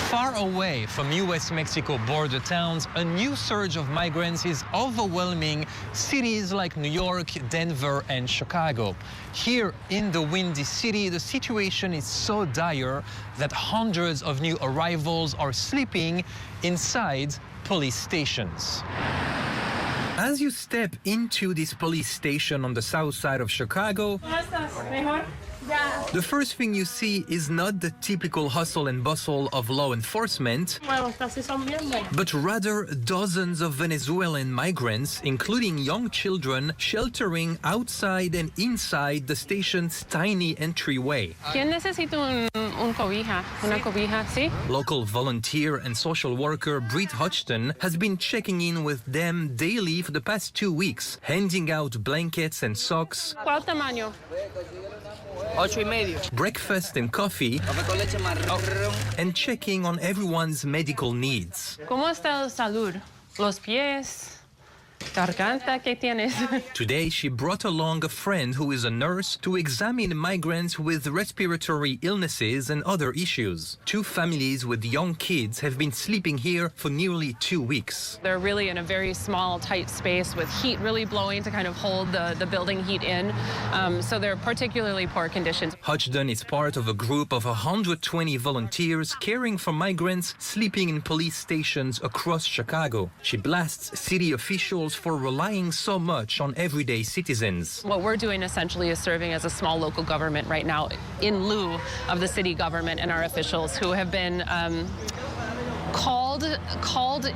Far away from U.S.-Mexico border towns, a new surge of migrants is overwhelming cities like New York, Denver, and Chicago. Here in the Windy City, the situation is so dire that hundreds of new arrivals are sleeping inside police stations. As you step into this police station on the south side of Chicago, the first thing you see is not the typical hustle and bustle of law enforcement, but rather dozens of Venezuelan migrants, including young children, sheltering outside and inside the station's tiny entryway. ¿Quién necesita un cobija? Una cobija, sí? Local volunteer and social worker Britt Hodgson has been checking in with them daily for the past 2 weeks, handing out blankets and socks, ¿Cuál tamaño? 8.5. breakfast and coffee, and checking on everyone's medical needs. ¿Cómo está la salud? Los pies, garganta, ¿qué tienes? Today, she brought along a friend who is a nurse to examine migrants with respiratory illnesses and other issues. 2 families with young kids have been sleeping here for nearly 2 weeks. They're really in a very small, tight space with heat really blowing to kind of hold the building heat in. So they're particularly poor conditions. Hodgson is part of a group of 120 volunteers caring for migrants sleeping in police stations across Chicago. She blasts city officials for relying so much on everyday citizens. What we're doing essentially is serving as a small local government right now in lieu of the city government and our officials who have been called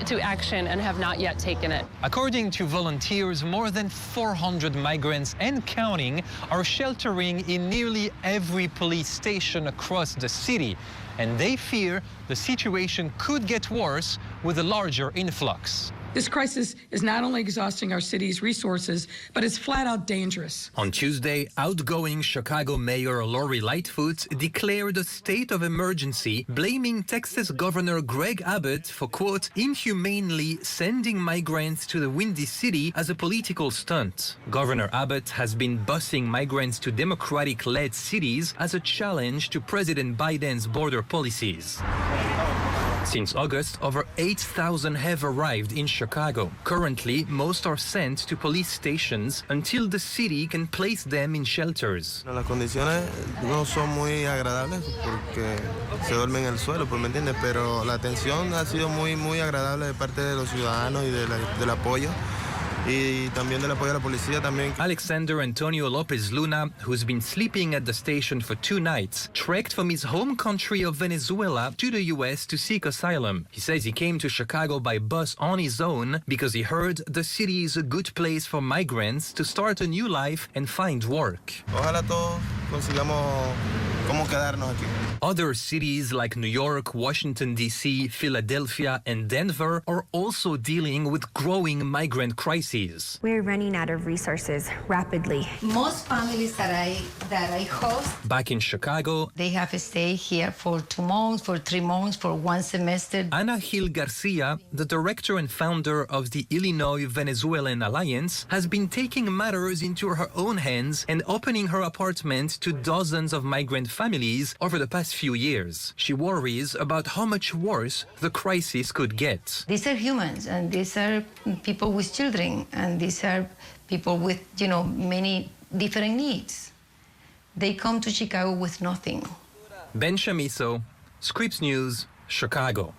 to action and have not yet taken it. According to volunteers, more than 400 migrants and counting are sheltering in nearly every police station across the city, and they fear the situation could get worse with a larger influx. This crisis is not only exhausting our city's resources, but it's flat out dangerous. On Tuesday, outgoing Chicago Mayor Lori Lightfoot declared a state of emergency, blaming Texas Governor Greg Abbott for, quote, inhumanely sending migrants to the Windy City as a political stunt. Governor Abbott has been busing migrants to Democratic-led cities as a challenge to President Biden's border policies. Since August, over 8,000 have arrived in Chicago. Currently, most are sent to police stations until the city can place them in shelters. Las condiciones no son muy agradables porque se duermen en el suelo, pues me entiendes, pero la atención ha sido muy agradable de parte de los ciudadanos y del apoyo. Y también del apoyo a la policía también. Alexander Antonio Lopez Luna, who's been sleeping at the station for 2 nights, trekked from his home country of Venezuela to the U.S. to seek asylum. He says he came to Chicago by bus on his own because he heard the city is a good place for migrants to start a new life and find work. Ojalá todos consigamos cómo quedarnos aquí. Other cities like New York, Washington, D.C., Philadelphia, and Denver are also dealing with growing migrant crises. We're running out of resources rapidly. Most families that I host, Back in Chicago, they have to stay here for 2 months, for 3 months, for 1 semester. Ana Gil Garcia, the director and founder of the Illinois Venezuelan Alliance, has been taking matters into her own hands and opening her apartment to dozens of migrant families over the past few years. She worries about how much worse the crisis could get. These are humans, and these are people with children, and these are people with, many different needs. They come to Chicago with nothing. Ben Chamiso, Scripps News, Chicago.